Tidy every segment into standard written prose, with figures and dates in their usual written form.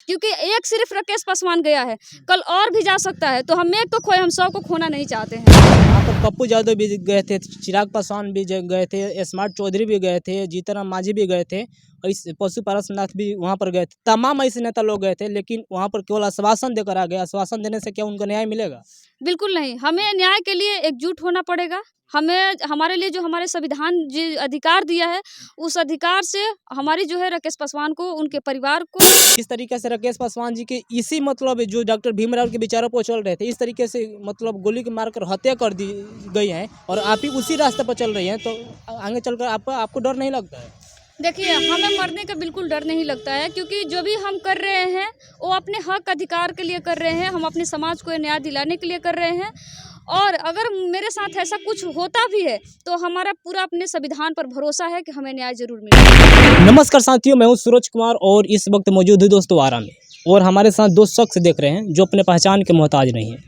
क्योंकि एक सिर्फ राकेश पासवान गया है, कल और भी जा सकता है। तो हम एक को खोए, हम 100 को खोना नहीं चाहते हैं। यहाँ पर पप्पू यादव भी गए थे, चिराग पासवान भी गए थे, स्मार्ट चौधरी भी गए थे, जीतन मांझी भी गए थे, और इस पशु पारसनाथ भी वहाँ पर गए थे। तमाम ऐसे नेता लोग गए थे, लेकिन वहाँ पर केवल आश्वासन देकर आ गए। आश्वासन देने से क्या उनको न्याय मिलेगा? बिल्कुल नहीं, हमें न्याय के लिए एकजुट होना पड़ेगा। हमें हमारे लिए जो हमारे संविधान जी अधिकार दिया है, उस अधिकार से हमारी जो है राकेश पासवान को, उनके परिवार को। इस तरीके से राकेश पासवान जी के इसी मतलब जो डॉक्टर भीमराव के विचारों पर चल रहे थे, इस तरीके से मतलब गोली के मारकर हत्या कर दी गई है, और आप ही उसी रास्ते पर चल रही हैं, तो आगे चलकर आपको डर नहीं लगता है? देखिए, हमें मरने का बिल्कुल डर नहीं लगता है, क्योंकि जो भी हम कर रहे हैं वो अपने हक अधिकार के लिए कर रहे हैं। हम अपने समाज को न्याय दिलाने के लिए कर रहे हैं, और अगर मेरे साथ ऐसा कुछ होता भी है तो हमारा पूरा अपने संविधान पर भरोसा है कि हमें न्याय जरूर मिलेगा। नमस्कार साथियों, मैं हूं सूरज कुमार और इस वक्त मौजूद हूं दोस्तों आरा में, और हमारे साथ दो शख्स देख रहे हैं जो अपने पहचान के मोहताज नहीं हैं।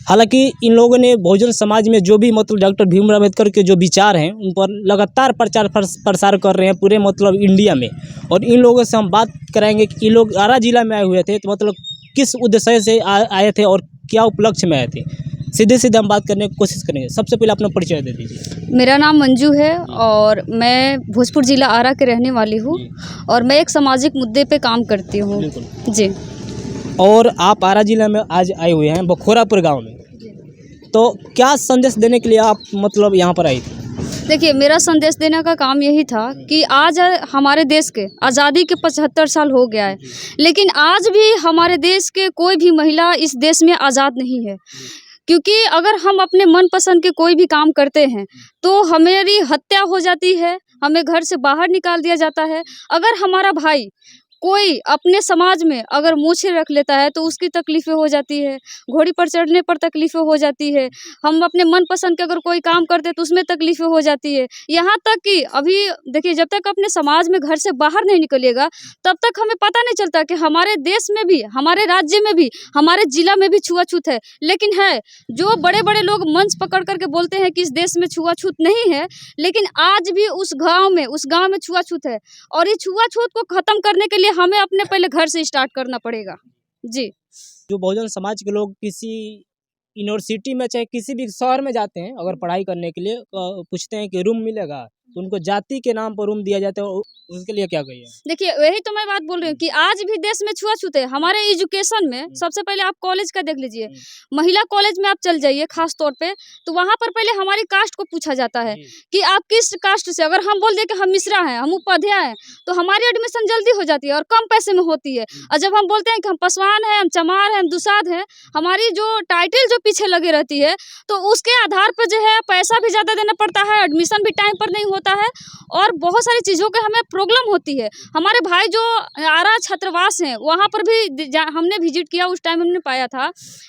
हालांकि इन लोगों ने बहुजन समाज में जो भी मतलब डॉक्टर भीमराव अम्बेडकर के जो विचार हैं उन पर लगातार प्रचार प्रसार कर रहे हैं पूरे मतलब इंडिया में। और इन लोगों से हम बात कराएंगे कि ये लोग आरा जिला में आए हुए थे, तो मतलब किस उद्देश्य से आए थे और क्या उपलक्ष्य में आए थे। सीधे सीधे हम बात करने की कोशिश करेंगे। सबसे पहले अपना परिचय दे दीजिए। मेरा नाम मंजू है और मैं भोजपुर जिला आरा के रहने वाली हूँ, और मैं एक सामाजिक मुद्दे पे काम करती हूँ जी। और आप आरा जिला में आज आए हुए हैं बखोरापुर गांव में, तो क्या संदेश देने के लिए आप मतलब यहाँ पर आई थी? देखिए, मेरा संदेश देने का काम यही था कि आज हमारे देश के आज़ादी के 75 साल हो गया है, लेकिन आज भी हमारे देश के कोई भी महिला इस देश में आज़ाद नहीं है। क्योंकि अगर हम अपने मनपसंद के कोई भी काम करते हैं तो हमारी हत्या हो जाती है, हमें घर से बाहर निकाल दिया जाता है। अगर हमारा भाई कोई अपने समाज में अगर मूछें रख लेता है तो उसकी तकलीफ़ें हो जाती है, घोड़ी पर चढ़ने पर तकलीफ़ें हो जाती है। हम अपने मनपसंद के अगर कोई काम करते तो उसमें तकलीफ़ें हो जाती है। यहाँ तक कि अभी देखिए, जब तक अपने समाज में घर से बाहर नहीं निकलिएगा तब तक हमें पता नहीं चलता कि हमारे देश में भी, हमारे राज्य में भी, हमारे जिला में भी छुआछूत है। लेकिन है, जो बड़े बड़े लोग मंच पकड़ करके बोलते हैं कि इस देश में छुआछूत नहीं है, लेकिन आज भी उस गाँव में छुआछूत है। और ये छुआछूत को ख़त्म करने के लिए हमें अपने पहले घर से स्टार्ट करना पड़ेगा जी। जो बहुजन समाज के लोग किसी यूनिवर्सिटी में चाहे किसी भी शहर में जाते हैं, अगर पढ़ाई करने के लिए पूछते हैं कि रूम मिलेगा, तो उनको जाति के नाम पर रूम दिया जाता है, उसके लिए क्या कहिए? देखिए, वही तो मैं बात बोल रही हूँ कि आज भी देश में छुआछूत है। हमारे एजुकेशन में सबसे पहले आप कॉलेज का देख लीजिए, महिला कॉलेज में आप चल जाइए खास तौर पे, तो वहाँ पर पहले हमारी कास्ट को पूछा जाता है कि आप किस कास्ट से। अगर हम बोल दें कि हम मिश्रा हैं, हम उपाध्याय हैं, तो हमारी एडमिशन जल्दी हो जाती है और कम पैसे में होती है। और जब हम बोलते हैं कि हम पासवान हैं, हम चमार हैं, हम दुसाध हैं, हमारी जो टाइटल जो पीछे लगी रहती है, तो उसके आधार पर जो है पैसा भी ज़्यादा देना पड़ता है, एडमिशन भी टाइम पर नहीं होता है, और बहुत सारी चीज़ों के हमें प्रॉब्लम होती है। हमारे भाई जो आरा छात्रावास हैं वहाँ पर भी हमने विजिट किया, उस टाइम हमने पाया था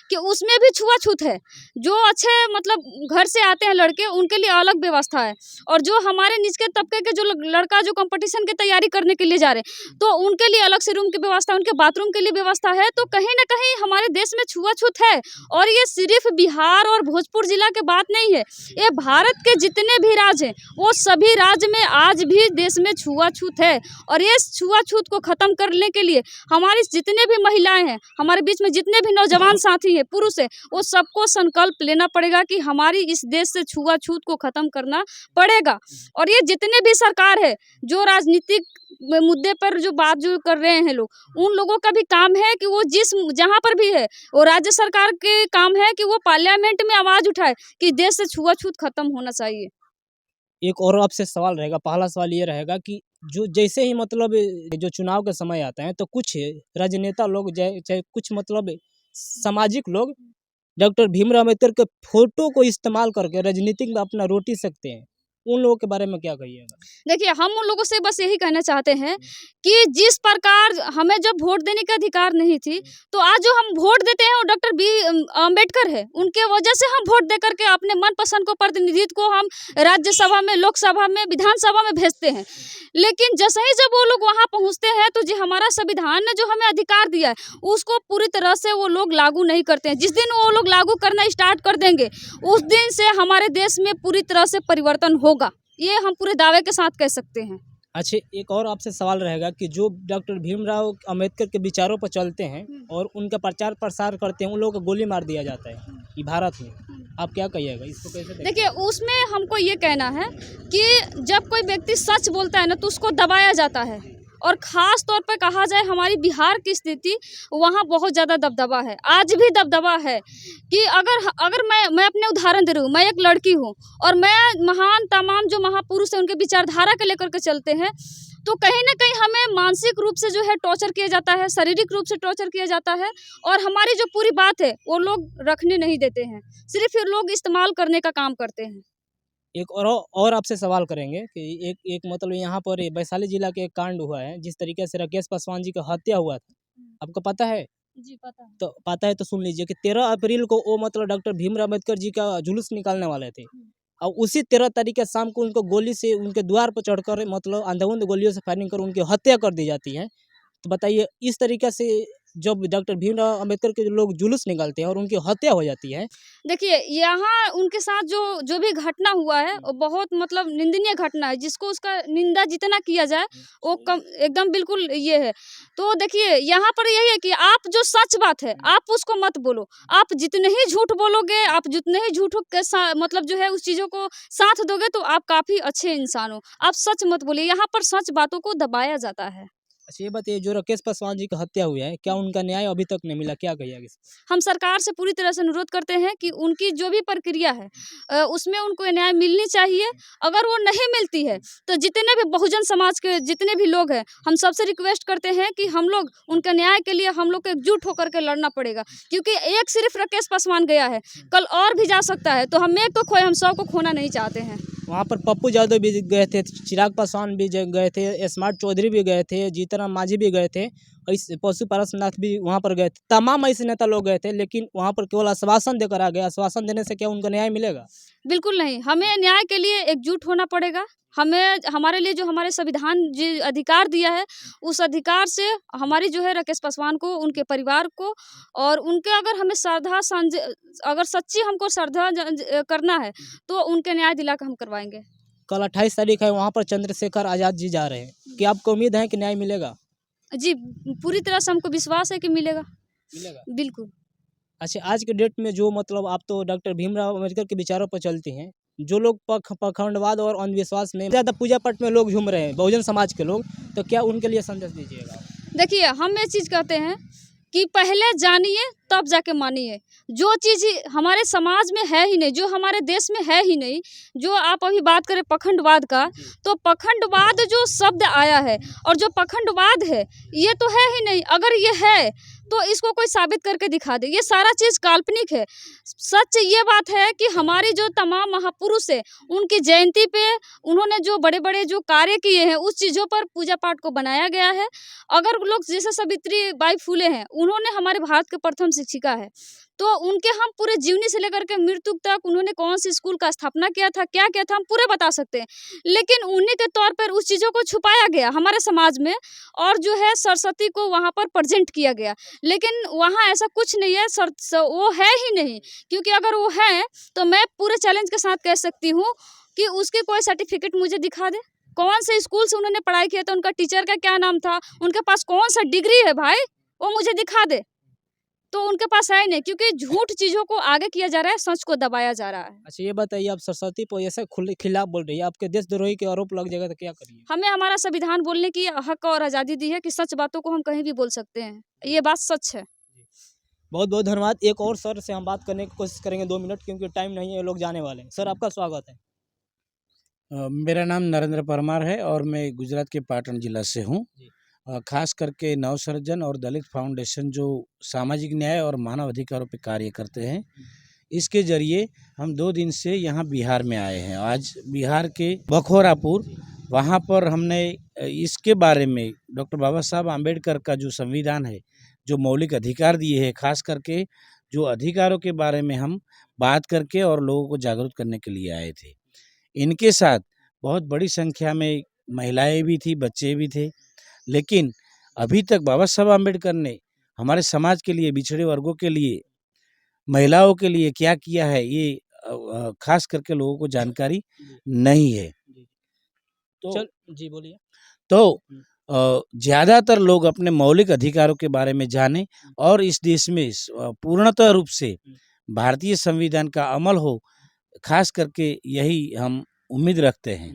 कि उसमें भी छुआछूत है। जो अच्छे मतलब घर से आते हैं लड़के, उनके लिए अलग व्यवस्था है, और जो हमारे निचले तबके के जो लड़का जो कंपटीशन की तैयारी करने के लिए जा रहे हैं तो उनके लिए अलग से रूम की व्यवस्था, उनके बाथरूम के लिए व्यवस्था है। तो कहीं ना कहीं हमारे देश में छुआछूत है, और ये सिर्फ बिहार और भोजपुर जिला की बात नहीं है, ये भारत के जितने भी राज्य हैं वो सभी राज्य में आज भी देश में छुआछूत है। और ये छुआछूत को ख़त्म करने के लिए हमारी जितने भी महिलाएं हैं, हमारे बीच में जितने भी नौजवान साथी हैं, पुरुष हैं, वो सबको संकल्प लेना पड़ेगा कि हमारी इस देश से छुआछूत को ख़त्म करना पड़ेगा। और ये जितने भी सरकार है जो राजनीतिक मुद्दे पर जो बात जो कर रहे हैं लोग, उन लोगों का भी काम है कि वो जहाँ पर भी है, वो राज्य सरकार के काम है कि वो पार्लियामेंट में आवाज़ उठाए कि देश से छुआछूत ख़त्म होना चाहिए। एक और आपसे सवाल रहेगा। पहला सवाल ये रहेगा कि जो जैसे ही मतलब जो चुनाव का समय आता है, तो कुछ राजनेता लोग चाहे कुछ मतलब सामाजिक लोग डॉक्टर भीमराव अम्बेडकर के फोटो को इस्तेमाल करके राजनीतिक में अपना रोटी सकते हैं। उन लोगों के बारे में क्या कहिएगा? देखिए, हम उन लोगों से बस यही कहना चाहते हैं कि जिस प्रकार हमें जब वोट देने का अधिकार नहीं थी, तो आज जो हम वोट देते हैं वो डॉक्टर अम्बेडकर है, उनके वजह से हम वोट दे करके अपने मनपसंद को, प्रतिनिधित्व को हम राज्यसभा में, लोकसभा में, विधानसभा में भेजते हैं। लेकिन जैसे ही जब वो लोग वहाँ पहुँचते हैं तो जो हमारा संविधान ने जो हमें अधिकार दिया है उसको पूरी तरह से वो लोग लागू नहीं करते हैं। जिस दिन वो लोग लागू करना स्टार्ट कर देंगे उस दिन से हमारे देश में पूरी तरह से परिवर्तन होगा, ये हम पूरे दावे के साथ कह सकते हैं। अच्छा, एक और आपसे सवाल रहेगा कि जो डॉक्टर भीमराव अंबेडकर के विचारों पर चलते हैं और उनका प्रचार प्रसार करते हैं, उन लोगों को गोली मार दिया जाता है ये भारत में, आप क्या कहिएगा इसको, कैसे देखते देखिए, उसमें हमको ये कहना है कि जब कोई व्यक्ति सच बोलता है ना तो उसको दबाया जाता है, और ख़ास तौर पे कहा जाए हमारी बिहार की स्थिति, वहाँ बहुत ज़्यादा दबदबा है, आज भी दबदबा है। कि अगर मैं अपने उदाहरण दे रही हूँ, मैं एक लड़की हूँ और मैं महान तमाम जो महापुरुष हैं उनके विचारधारा को लेकर के चलते हैं, तो कहीं न कहीं हमें मानसिक रूप से जो है टॉर्चर किया जाता है, शारीरिक रूप से टॉर्चर किया जाता है, और हमारी जो पूरी बात है वो लोग रखने नहीं देते हैं, सिर्फ़ ये लोग इस्तेमाल करने का काम करते हैं। एक और आपसे सवाल करेंगे कि एक मतलब यहाँ पर ये वैशाली जिला के एक कांड हुआ है, जिस तरीके से राकेश पासवान जी का हत्या हुआ था, आपको पता है? जी, पता है। तो पता है तो सुन लीजिए कि 13 अप्रैल को वो मतलब डॉक्टर भीमराव अम्बेडकर जी का जुलूस निकालने वाले थे, और उसी 13 तारीख के शाम को उनको गोली से उनके द्वार पर चढ़कर मतलब अंधाधुंध गोलियों से फायरिंग कर उनकी हत्या कर दी जाती है। तो बताइए, इस तरीके से जब डॉक्टर भीमराव अम्बेडकर के लोग जुलूस निकालते हैं और उनकी हत्या हो जाती है। देखिए, यहाँ उनके साथ जो भी घटना हुआ है वो बहुत मतलब निंदनीय घटना है, जिसको उसका निंदा जितना किया जाए वो कम, एकदम बिल्कुल ये है। तो देखिए, यहाँ पर यही है कि आप जो सच बात है आप उसको मत बोलो, आप जितने ही झूठ बोलोगे, आप जितने ही झूठों के मतलब जो है उस चीज़ों को साथ दोगे तो आप काफ़ी अच्छे इंसान हो। आप सच मत बोलिए, यहाँ पर सच बातों को दबाया जाता है। अच्छा, ये बताइए, जो राकेश पासवान जी की हत्या हुई है, क्या उनका न्याय अभी तक नहीं मिला, क्या कहिएगा इस पर? हम सरकार से पूरी तरह से अनुरोध करते हैं कि उनकी जो भी प्रक्रिया है उसमें उनको न्याय मिलनी चाहिए। अगर वो नहीं मिलती है तो जितने भी बहुजन समाज के जितने भी लोग हैं, हम सबसे रिक्वेस्ट करते हैं कि हम लोग उनके न्याय के लिए हम लोग को एकजुट होकर के लड़ना पड़ेगा, क्योंकि एक सिर्फ राकेश पासवान गया है, कल और भी जा सकता है, तो हम एक को खोए, हम 100 को खोना नहीं चाहते हैं। वहाँ पर पप्पू यादव भी गए थे, चिराग पासवान भी गए थे, स्मार्ट चौधरी भी गए थे, जीतनराम मांझी भी गए थे, और इस पशु पारसनाथ भी वहाँ पर गए थे। तमाम ऐसे नेता लोग गए थे, लेकिन वहाँ पर केवल आश्वासन देकर आ गए। आश्वासन देने से क्या उनको न्याय मिलेगा? बिल्कुल नहीं, हमें न्याय के लिए एकजुट होना पड़ेगा। हमें हमारे लिए जो हमारे संविधान जी अधिकार दिया है, उस अधिकार से हमारी जो है राकेश पासवान को, उनके परिवार को, और उनके अगर हमें अगर सच्ची हमको श्रद्धा करना है तो उनके न्याय दिला के हम करवाएंगे। कल 28 तारीख है, वहाँ पर चंद्रशेखर आज़ाद जी जा रहे हैं, क्या आपको उम्मीद है कि न्याय मिलेगा? जी, पूरी तरह से हमको विश्वास है कि मिलेगा। मिलेगा। बिल्कुल। अच्छा, आज के डेट में जो मतलब आप तो डॉक्टर भीमराव अम्बेडकर के विचारों पर चलती हैं, जो लोग पाखंडवाद और अंधविश्वास में ज़्यादा पूजा पाठ में लोग झूम रहे हैं, बहुजन समाज के लोग, तो क्या उनके लिए संदेश दीजिएगा? देखिए, हम ये चीज़ कहते हैं कि पहले जानिए तब जाके मानिए। जो चीज़ हमारे समाज में है ही नहीं, जो हमारे देश में है ही नहीं, जो आप अभी बात करें पखंडवाद का, तो पखंडवाद जो शब्द आया है और जो पखंडवाद है ये तो है ही नहीं। अगर ये है तो इसको कोई साबित करके दिखा दे। ये सारा चीज़ काल्पनिक है। सच ये बात है कि हमारे जो तमाम महापुरुष है, उनकी जयंती पे उन्होंने जो बड़े-बड़े जो कार्य किए हैं, उस चीज़ों पर पूजा पाठ को बनाया गया है। अगर लोग जैसे सावित्री बाई फुले हैं, उन्होंने हमारे भारत के प्रथम शिक्षिका है, तो उनके हम पूरे जीवनी से लेकर के मृत्यु तक उन्होंने कौन सी स्कूल का स्थापना किया था, क्या किया था, हम पूरे बता सकते हैं। लेकिन उन्हीं के तौर पर उस चीज़ों को छुपाया गया हमारे समाज में, और जो है सरस्वती को वहाँ पर प्रेजेंट किया गया। लेकिन वहाँ ऐसा कुछ नहीं है, वो है ही नहीं। क्योंकि अगर वो है तो मैं पूरे चैलेंज के साथ कह सकती हूँ कि उसकी कोई सर्टिफिकेट मुझे दिखा दे। कौन से स्कूल से उन्होंने पढ़ाई किया था, उनका टीचर का क्या नाम था, उनके पास कौन सा डिग्री है भाई, वो मुझे दिखा दे। तो उनके पास है ही नहीं, क्योंकि झूठ चीज़ों को आगे किया जा रहा है, सच को दबाया जा रहा है। अच्छा, ये बताइए, आप सरस्वती पर ऐसे खिलाफ बोल रही है, आपके देशद्रोही के आरोप लग जाएगा तो क्या करिए? हमें हमारा संविधान बोलने की हक और आज़ादी दी है कि सच बातों को हम कहीं भी बोल सकते हैं। ये बात सच है। बहुत बहुत धन्यवाद। एक और सर से हम बात करने की कोशिश करेंगे 2 मिनट, क्योंकि टाइम नहीं है, ये लोग जाने वाले हैं। सर, आपका स्वागत है। मेरा नाम नरेंद्र परमार है और मैं गुजरात के पाटन जिला से हूँ। खास करके नवसर्जन और दलित फाउंडेशन जो सामाजिक न्याय और मानव अधिकारों पर कार्य करते हैं, इसके जरिए हम 2 दिन से यहाँ बिहार में आए हैं। आज बिहार के बखोरापुर, वहाँ पर हमने इसके बारे में डॉक्टर बाबा साहब आम्बेडकर का जो संविधान है, जो मौलिक अधिकार दिए हैं, खास करके जो अधिकारों के बारे में हम बात करके और लोगों को जागरूक करने के लिए आए थे। इनके साथ बहुत बड़ी संख्या में महिलाएं भी थी, बच्चे भी थे, लेकिन अभी तक बाबा साहब आम्बेडकर ने हमारे समाज के लिए, बिछड़े वर्गों के लिए, महिलाओं के लिए क्या किया है, ये खास करके लोगों को जानकारी नहीं है। तो जी बोलिए। तो ज़्यादातर लोग अपने मौलिक अधिकारों के बारे में जानें और इस देश में पूर्णतः रूप से भारतीय संविधान का अमल हो, खास करके यही हम उम्मीद रखते हैं।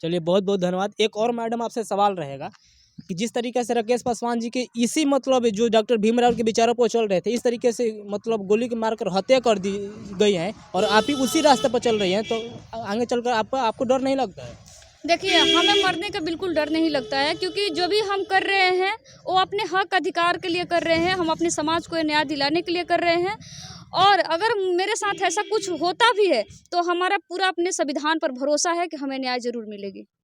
चलिए, बहुत बहुत धन्यवाद। एक और मैडम आपसे सवाल रहेगा कि जिस तरीके से राकेश पासवान जी के इसी मतलब जो डॉक्टर भीमराव के विचारों पर चल रहे थे, इस तरीके से मतलब गोली के मारकर हत्या कर दी गई है और आप ही उसी रास्ते पर चल रही हैं, तो आगे चलकर आपको डर नहीं लगता है? देखिए, हमें मरने का बिल्कुल डर नहीं लगता है, क्योंकि जो भी हम कर रहे हैं वो अपने हक अधिकार के लिए कर रहे हैं, हम अपने समाज को न्याय दिलाने के लिए कर रहे हैं। और अगर मेरे साथ ऐसा कुछ होता भी है तो हमारा पूरा अपने संविधान पर भरोसा है कि हमें न्याय ज़रूर मिलेगी।